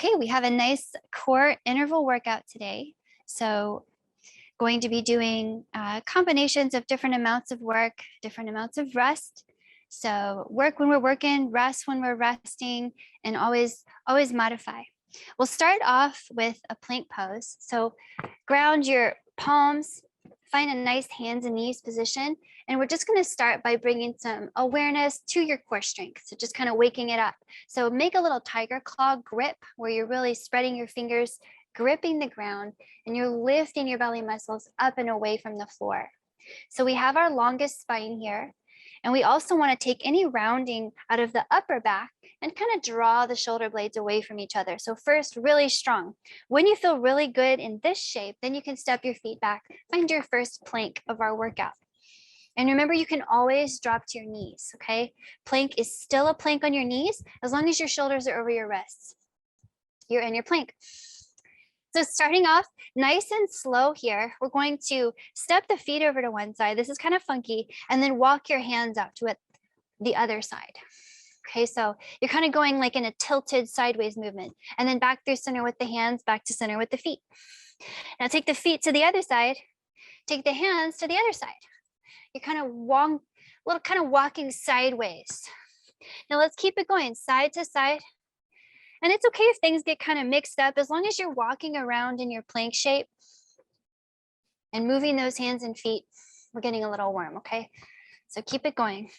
Okay, we have a nice core interval workout today. So going to be doing combinations of different amounts of work, different amounts of rest. So work when we're working, rest when we're resting, and always modify. We'll start off with a plank pose. So ground your palms, find a nice hands and knees position. And we're just gonna start by bringing some awareness to your core strength. So just kind of waking it up. So make a little tiger claw grip where you're really spreading your fingers, gripping the ground, and you're lifting your belly muscles up and away from the floor. So we have our longest spine here. And we also want to take any rounding out of the upper back and kind of draw the shoulder blades away from each other. So first, really strong. When you feel really good in this shape, then you can step your feet back, find your first plank of our workout. And remember, you can always drop to your knees, okay? Plank is still a plank on your knees as long as your shoulders are over your wrists. You're in your plank. So starting off nice and slow here, we're going to step the feet over to one side. This is kind of funky. And then walk your hands out to the other side. Okay, so you're kind of going like in a tilted sideways movement. And then back through center with the hands, back to center with the feet. Now take the feet to the other side. Take the hands to the other side. You're kind of walking sideways. Now let's keep it going side to side. And it's okay if things get kind of mixed up as long as you're walking around in your plank shape and moving those hands and feet. We're getting a little warm, okay? So keep it going.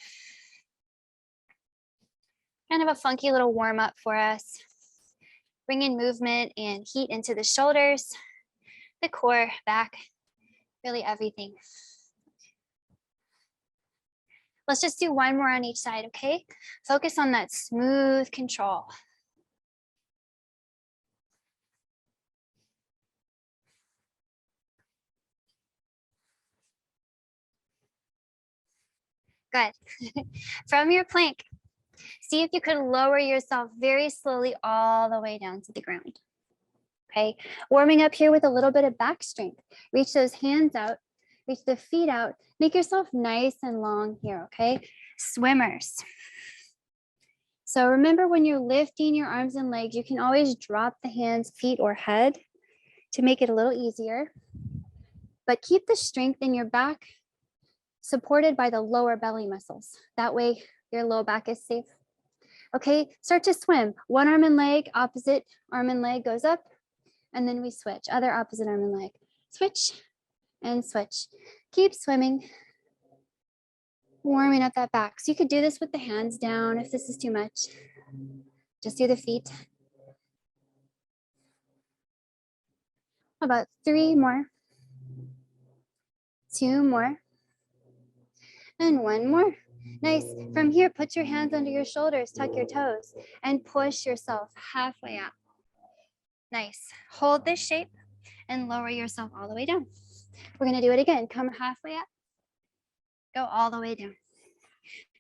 Kind of a funky little warm up for us. Bring in movement and heat into the shoulders, the core, back, really everything. Let's just do one more on each side, okay? Focus on that smooth control. Good. From your plank, see if you could lower yourself very slowly all the way down to the ground. Okay, warming up here with a little bit of back strength. Reach those hands out, reach the feet out, make yourself nice and long here, okay? Swimmers. So remember when you're lifting your arms and legs, you can always drop the hands, feet, or head to make it a little easier. But keep the strength in your back supported by the lower belly muscles. That way your low back is safe. Okay, start to swim. One arm and leg, opposite arm and leg goes up, and then we switch. Other opposite arm and leg. Switch and switch. Keep swimming. Warming up that back. So you could do this with the hands down if this is too much. Just do the feet. About 3 more. 2 more. And 1 more. Nice. From here, put your hands under your shoulders, tuck your toes, and push yourself halfway up. Nice. Hold this shape and lower yourself all the way down. We're going to do it again. Come halfway up. Go all the way down.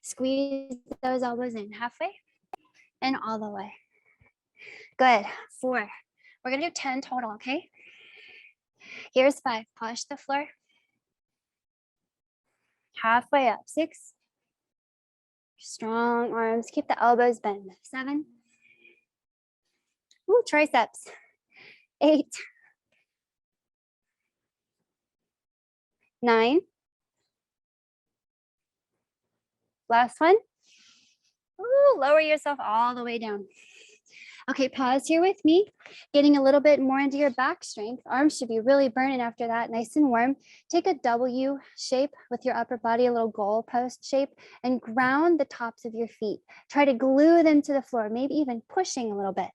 Squeeze those elbows in halfway and all the way. Good. 4. We're going to do 10 total, okay? Here's 5. Push the floor. Halfway up. 6. Strong arms. Keep the elbows bent. 7. Ooh, triceps. 8. 9. Last one. Ooh, lower yourself all the way down. Okay, pause here with me. Getting a little bit more into your back strength. Arms should be really burning after that, nice and warm. Take a W shape with your upper body, a little goal post shape, and ground the tops of your feet. Try to glue them to the floor, maybe even pushing a little bit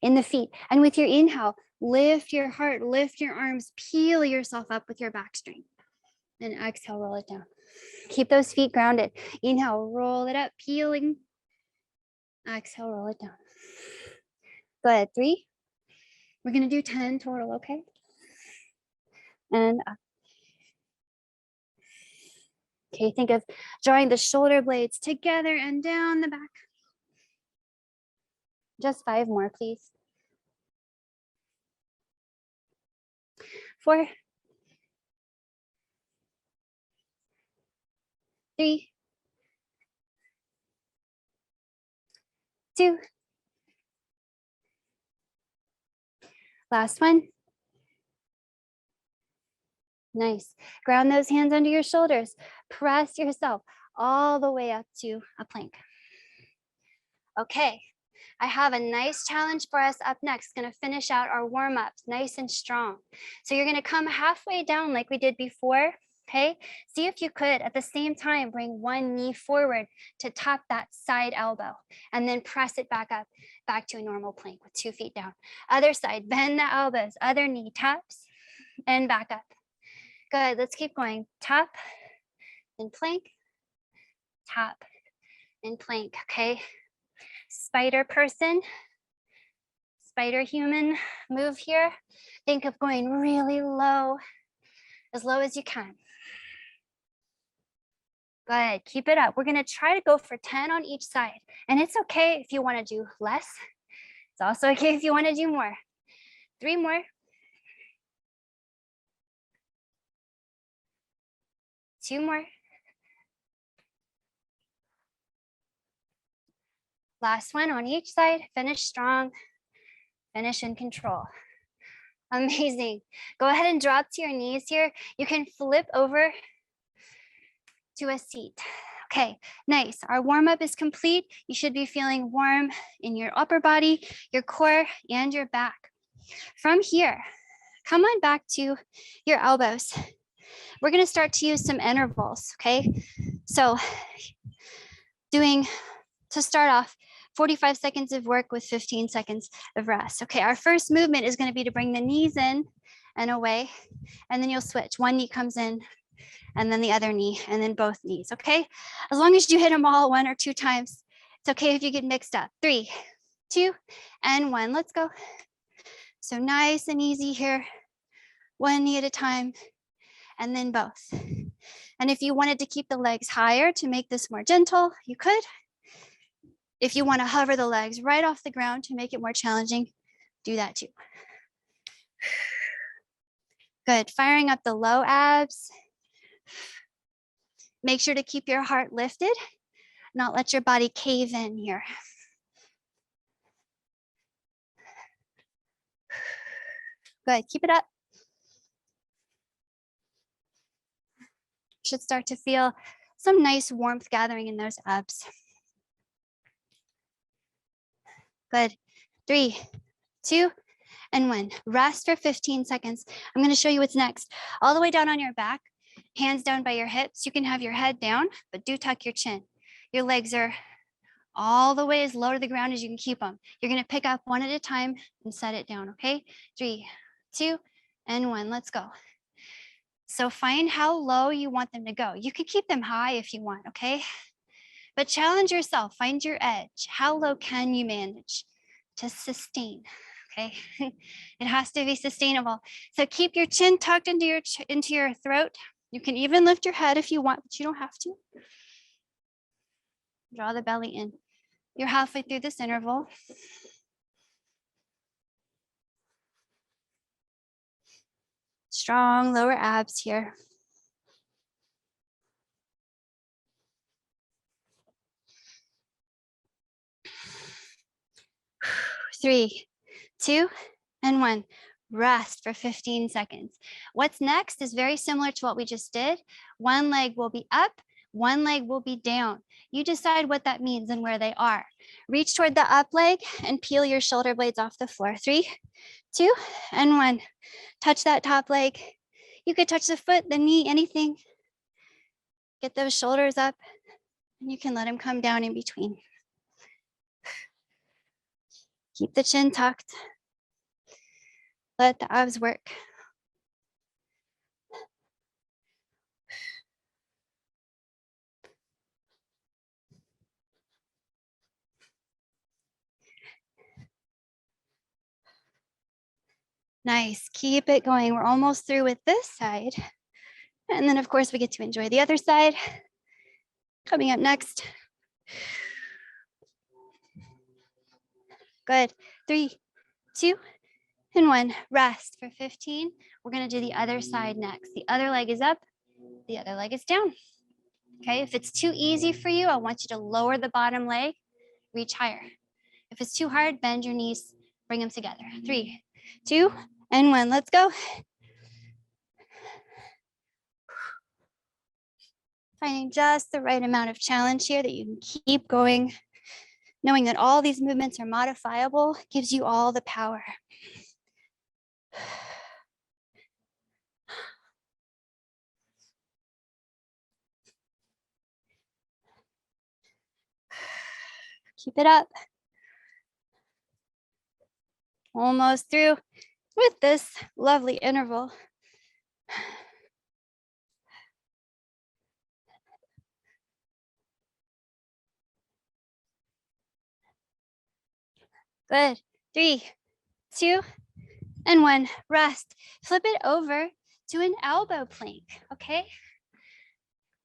in the feet. And with your inhale, lift your heart, lift your arms, peel yourself up with your back strength. And exhale, roll it down. Keep those feet grounded. Inhale, roll it up, peeling. Exhale, roll it down. Good. 3. We're going to do 10 total, okay? And up. Okay, think of drawing the shoulder blades together and down the back. Just 5 more, please. 4. 3. 2. Last one. Nice. Ground those hands under your shoulders. Press yourself all the way up to a plank. Okay, I have a nice challenge for us up next. Gonna finish out our warm-ups nice and strong. So you're gonna come halfway down like we did before, okay? See if you could at the same time bring one knee forward to tap that side elbow and then press it back up, back to a normal plank with 2 feet down. Other side, bend the elbows, other knee taps and back up. Good, let's keep going. Tap and plank, tap and plank, okay? Spider person, spider human, move here. Think of going really low, as low as you can. Good, keep it up. We're gonna try to go for 10 on each side. And it's okay if you wanna do less. It's also okay if you wanna do more. 3 more. 2 more. Last one on each side. Finish strong, finish in control. Amazing. Go ahead and drop to your knees here. You can flip over to a seat. Okay, nice. Our warm-up is complete. You should be feeling warm in your upper body, your core, and your back. From here, come on back to your elbows. We're gonna start to use some intervals, okay? So to start off, 45 seconds of work with 15 seconds of rest. Okay, our first movement is gonna be to bring the knees in and away, and then you'll switch. One knee comes in, and then the other knee, and then both knees, okay? As long as you hit them all 1 or 2 times, it's okay if you get mixed up. 3, 2, and 1, let's go. So nice and easy here, 1 knee at a time, and then both. And if you wanted to keep the legs higher to make this more gentle, you could. If you want to hover the legs right off the ground to make it more challenging, do that too. Good, firing up the low abs. Make sure to keep your heart lifted, not let your body cave in here. Good, keep it up. Should start to feel some nice warmth gathering in those abs. Good, 3, 2, and 1. Rest for 15 seconds. I'm gonna show you what's next. All the way down on your back, hands down by your hips. You can have your head down, but do tuck your chin. Your legs are all the way as low to the ground as you can keep them. You're gonna pick up 1 at a time and set it down, okay? 3, 2, and 1, let's go. So find how low you want them to go. You could keep them high if you want, okay? But challenge yourself, find your edge. How low can you manage to sustain, okay? It has to be sustainable. So keep your chin tucked into your throat. You can even lift your head if you want, but you don't have to. Draw the belly in. You're halfway through this interval. Strong lower abs here. 3, 2, and 1. Rest for 15 seconds. What's next is very similar to what we just did. One leg will be up, one leg will be down. You decide what that means and where they are. Reach toward the up leg and peel your shoulder blades off the floor. 3, 2, and 1. Touch that top leg. You could touch the foot, the knee, anything. Get those shoulders up, and you can let them come down in between. Keep the chin tucked. Let the abs work. Nice, keep it going. We're almost through with this side. And then of course we get to enjoy the other side. Coming up next. Good, 3, 2, and 1. Rest for 15. We're gonna do the other side next. The other leg is up, the other leg is down. Okay, if it's too easy for you, I want you to lower the bottom leg, reach higher. If it's too hard, bend your knees, bring them together. 3, 2, and 1. Let's go. Finding just the right amount of challenge here that you can keep going. Knowing that all these movements are modifiable gives you all the power. Keep it up. Almost through with this lovely interval. Good. 3, 2, and 1. Rest. Flip it over to an elbow plank, okay?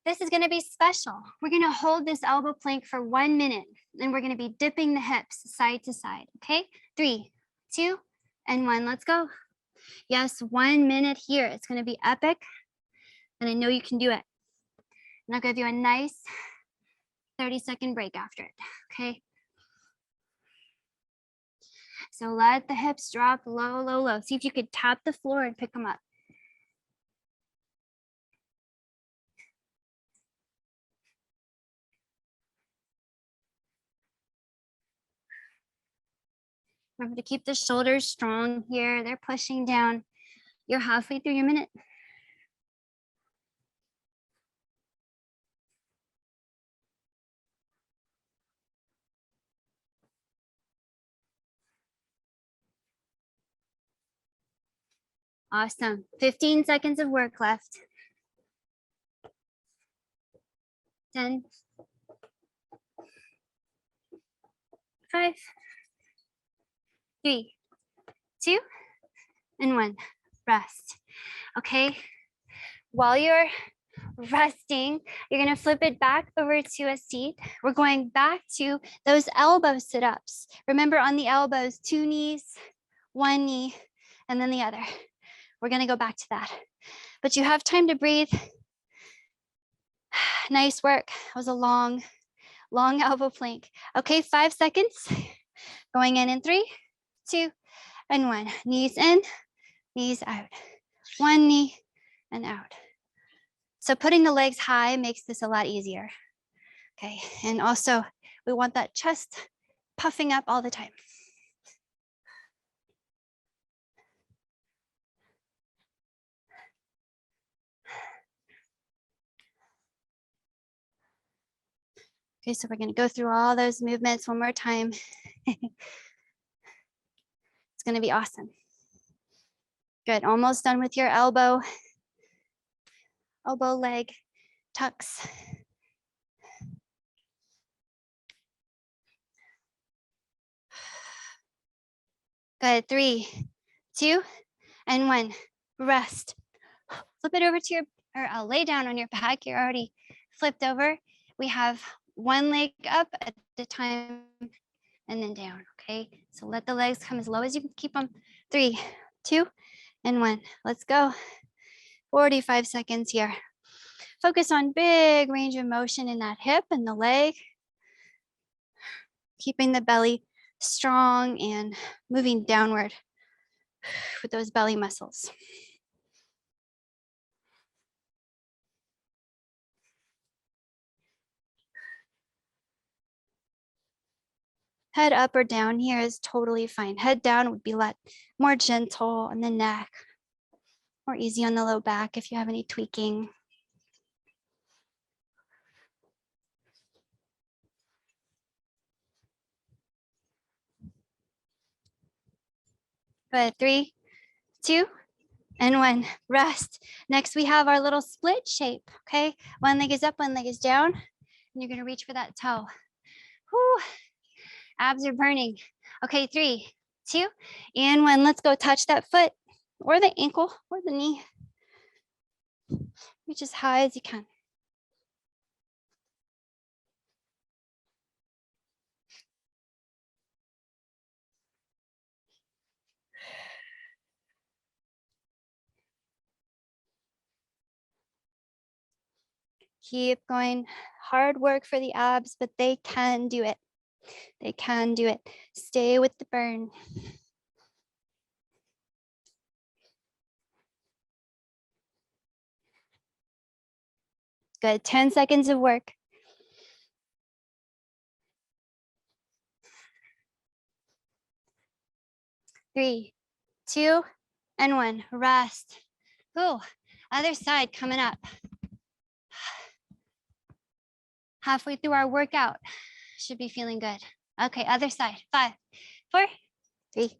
This is gonna be special. We're gonna hold this elbow plank for 1 minute, and we're gonna be dipping the hips side to side, okay? 3, 2, and 1. Let's go. Yes, 1 minute here. It's gonna be epic, and I know you can do it. And I'll give you a nice 30-second break after it, okay? So let the hips drop low, low, low. See if you could tap the floor and pick them up. Remember to keep the shoulders strong here. They're pushing down. You're halfway through your minute. Awesome. 15 seconds of work left. 10, 5, 3, 2, and 1. Rest. Okay. While you're resting, you're going to flip it back over to a seat. We're going back to those elbow sit-ups. Remember, on the elbows, 2 knees, 1 knee, and then the other. We're going to go back to that. But you have time to breathe. Nice work. That was a long elbow plank. Okay, 5 seconds. Going in 3, 2, and 1. Knees in, knees out. 1 knee and out. So putting the legs high makes this a lot easier. Okay, and also we want that chest puffing up all the time. Okay, so we're gonna go through all those movements one more time. It's gonna be awesome. Good, almost done with your elbow leg tucks. Good, 3, 2, and 1. Rest. Flip it over to your, or lay down on your back. You're already flipped over. We have 1 leg up at a time and then down, okay? So let the legs come as low as you can keep them. 3, 2, and 1. Let's go. 45 seconds here. Focus on big range of motion in that hip and the leg. Keeping the belly strong and moving downward with those belly muscles. Head up or down here is totally fine. Head down would be a lot more gentle on the neck, more easy on the low back if you have any tweaking. Good, 3, 2, and 1. Rest. Next, we have our little split shape, okay? 1 leg is up, 1 leg is down, and you're gonna reach for that toe. Whew. Abs are burning. Okay, 3, 2, and 1. Let's go touch that foot or the ankle or the knee. Reach as high as you can. Keep going. Hard work for the abs, but they can do it. They can do it. Stay with the burn. Good, 10 seconds of work. Three, two, and one, rest. Ooh, other side coming up. Halfway through our workout, should be feeling good. Okay, other side, 5, 4, 3,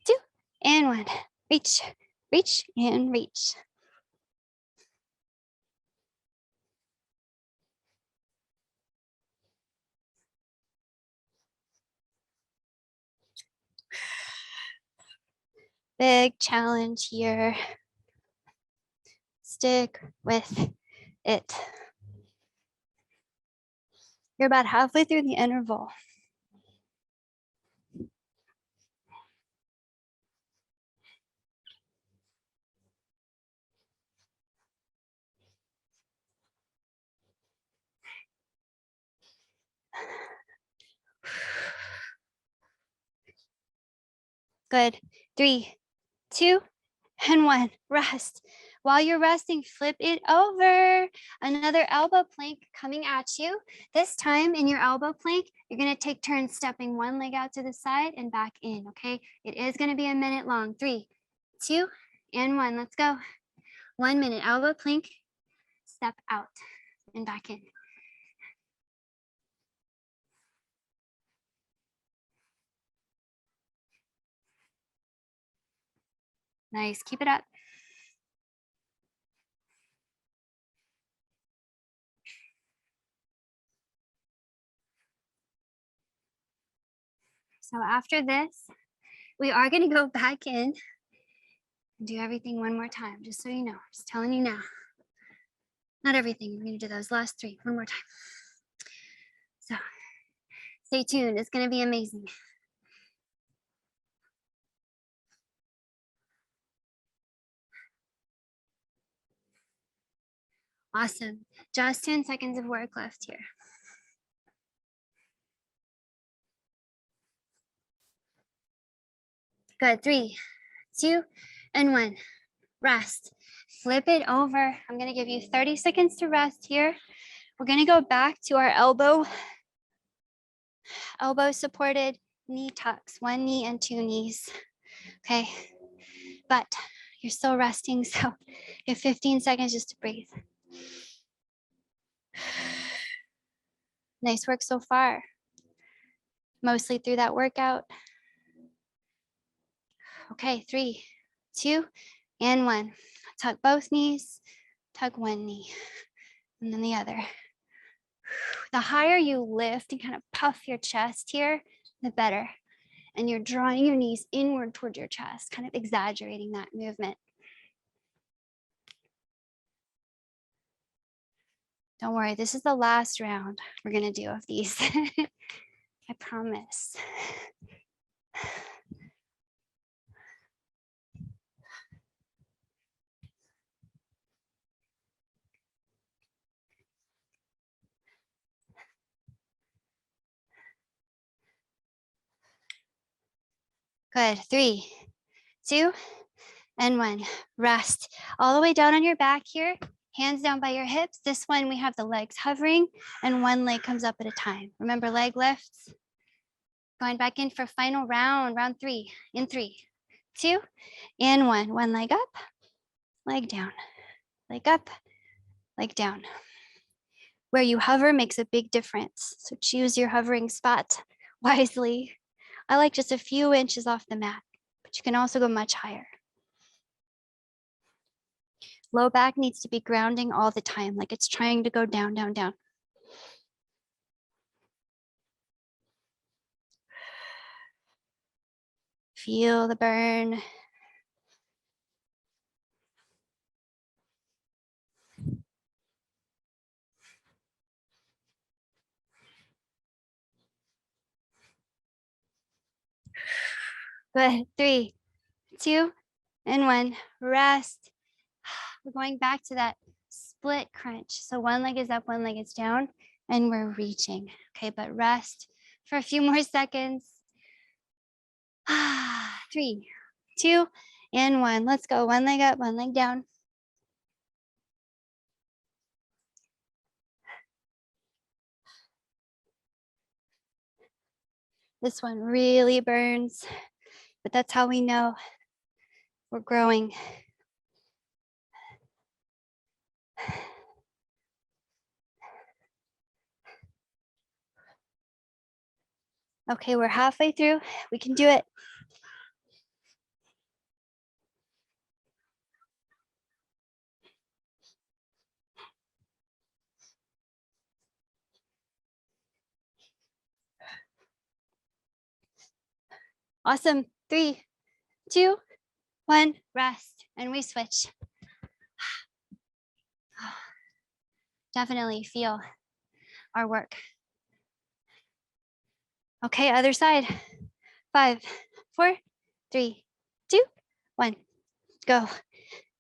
2, and 1. Reach, reach, and reach. Big challenge here. Stick with it. You're about halfway through the interval. Good. 3, 2, and 1. Rest. While you're resting, flip it over. Another elbow plank coming at you. This time in your elbow plank, you're going to take turns stepping one leg out to the side and back in, okay? It is going to be a minute long. 3, 2, and 1. Let's go. 1 minute. Elbow plank, step out and back in. Nice. Keep it up. So after this, we are going to go back in and do everything one more time, just so you know. Just telling you now. Not everything. We're going to do those last 3 one more time. So stay tuned. It's going to be amazing. Awesome. Just 10 seconds of work left here. Good. 3, 2, and 1. Rest. Flip it over. I'm going to give you 30 seconds to rest here. We're going to go back to our elbow supported knee tucks, 1 knee and 2 knees. Okay. But you're still resting, so you have 15 seconds just to breathe. Nice work so far. Mostly through that workout. Okay, 3, 2, and 1. Tuck both knees, tuck 1 knee, and then the other. The higher you lift and kind of puff your chest here, the better. And you're drawing your knees inward towards your chest, kind of exaggerating that movement. Don't worry, this is the last round we're gonna do of these. I promise. Good. 3, 2, and 1. Rest. All the way down on your back here. Hands down by your hips. This one, we have the legs hovering and 1 leg comes up at a time. Remember, leg lifts. Going back in for final round, round 3. In 3, 2, and 1. 1 leg up, leg down, leg up, leg down. Where you hover makes a big difference. So choose your hovering spot wisely. I like just a few inches off the mat, but you can also go much higher. Low back needs to be grounding all the time, like it's trying to go down, down, down. Feel the burn. Good. 3, 2, and 1. Rest. We're going back to that split crunch. So 1 leg is up, 1 leg is down, and we're reaching. Okay, but rest for a few more seconds. 3, 2, and 1. Let's go. 1 leg up, 1 leg down. This one really burns, but that's how we know we're growing. Okay, we're halfway through. We can do it. Awesome. 3, 2, 1, rest, and we switch. Definitely feel our work. Okay, other side. 5, 4, 3, 2, 1, go.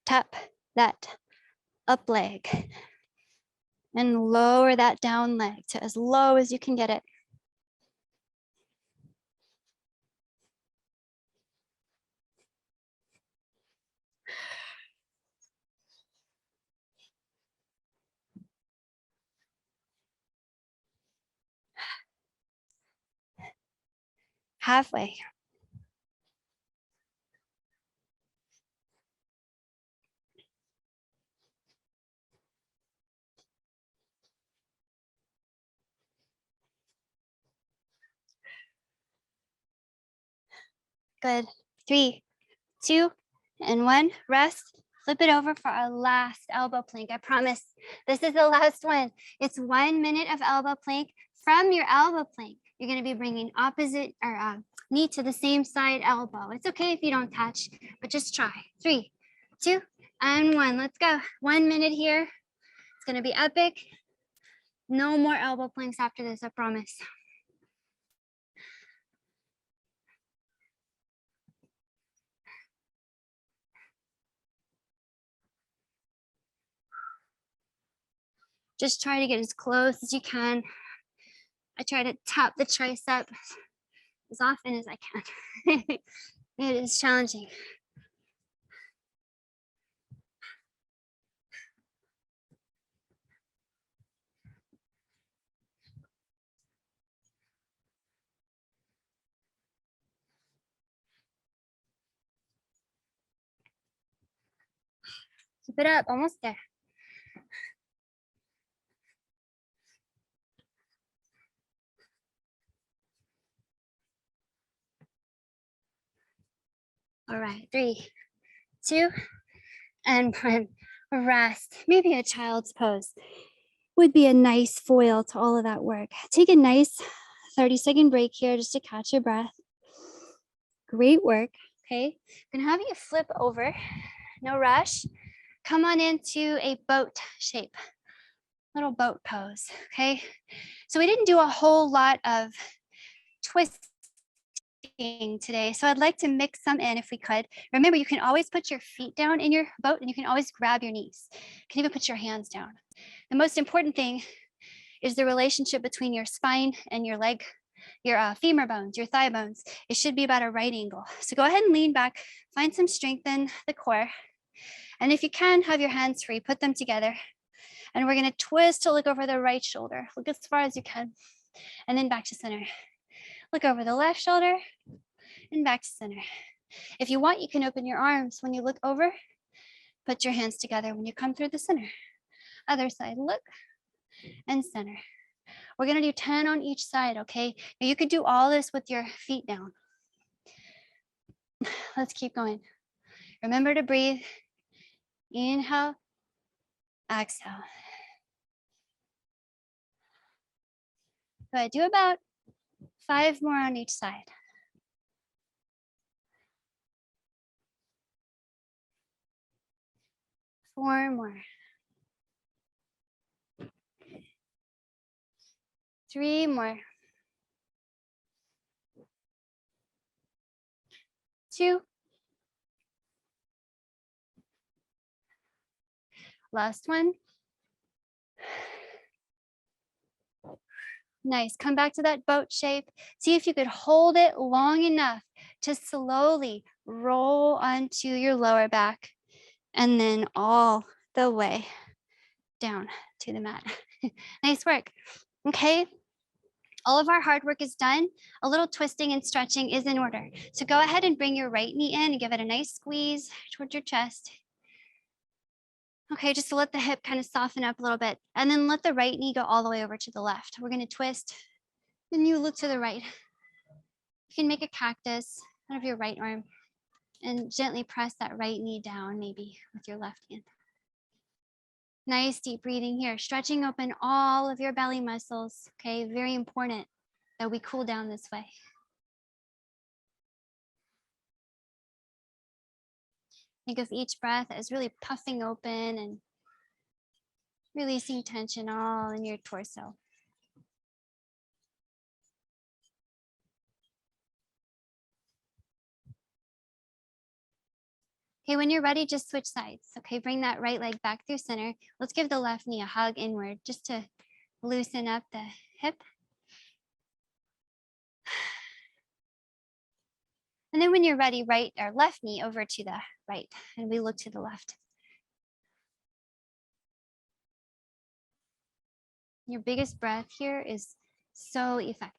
Tap that up leg and lower that down leg to as low as you can get it. Halfway. Good. 3, 2, and 1. Rest. Flip it over for our last elbow plank. I promise this is the last one. It's 1 minute of elbow plank. From your elbow plank, you're going to be bringing opposite or knee to the same side elbow. It's okay if you don't touch, but just try. 3, 2, and 1. Let's go. 1 minute here. It's going to be epic. No more elbow planks after this, I promise. Just try to get as close as you can. I try to tap the tricep as often as I can. It is challenging. Keep it up, almost there. All right, 3, 2, and 1. Rest. Maybe a child's pose would be a nice foil to all of that work. Take a nice 30-second break here just to catch your breath. Great work. Okay, I'm gonna have you flip over. No rush. Come on into a boat shape. Little boat pose. Okay, so we didn't do a whole lot of twisting today, so I'd like to mix some in if we could. Remember, you can always put your feet down in your boat and you can always grab your knees. You can even put your hands down. The most important thing is the relationship between your spine and your leg, your femur bones, your thigh bones. It should be about a right angle. So go ahead and lean back, find some strength in the core. And if you can, have your hands free, put them together. And we're gonna twist to look over the right shoulder. Look as far as you can. And then back to center. Look over the left shoulder and back to center. If you want, you can open your arms when you look over. Put your hands together when you come through the center. Other side, look and center. We're gonna do 10 on each side, okay? Now you could do all this with your feet down. Let's keep going. Remember to breathe. Inhale, exhale. Good, do about 5 more on each side. 4 more. 3 more. 2. Last one. Nice. Come back to that boat shape. See if you could hold it long enough to slowly roll onto your lower back and then all the way down to the mat. Nice work. Okay. All of our hard work is done. A little twisting and stretching is in order. So go ahead and bring your right knee in and give it a nice squeeze towards your chest. Okay, just to let the hip kind of soften up a little bit. And then let the right knee go all the way over to the left. We're going to twist. Then you look to the right. You can make a cactus out of your right arm and gently press that right knee down, maybe with your left hand. Nice deep breathing here, stretching open all of your belly muscles. Okay, very important that we cool down this way. Think of each breath as really puffing open and releasing tension all in your torso. Okay, when you're ready, just switch sides. Okay, bring that right leg back through center. Let's give the left knee a hug inward just to loosen up the hip. And then when you're ready, right or left knee over to the right, and we look to the left. Your biggest breath here is so effective.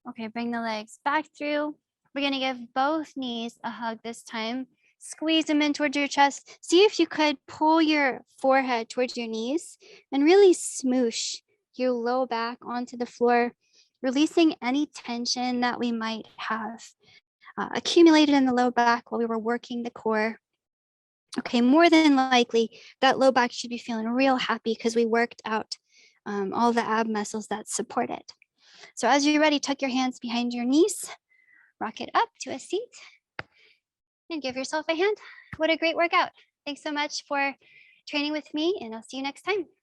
Okay, bring the legs back through. We're gonna give both knees a hug this time. Squeeze them in towards your chest. See if you could pull your forehead towards your knees and really smoosh your low back onto the floor, releasing any tension that we might have accumulated in the low back while we were working the core. Okay, more than likely, that low back should be feeling real happy because we worked out all the ab muscles that support it. So as you're ready, tuck your hands behind your knees, rock it up to a seat, and give yourself a hand. What a great workout. Thanks so much for training with me, and I'll see you next time.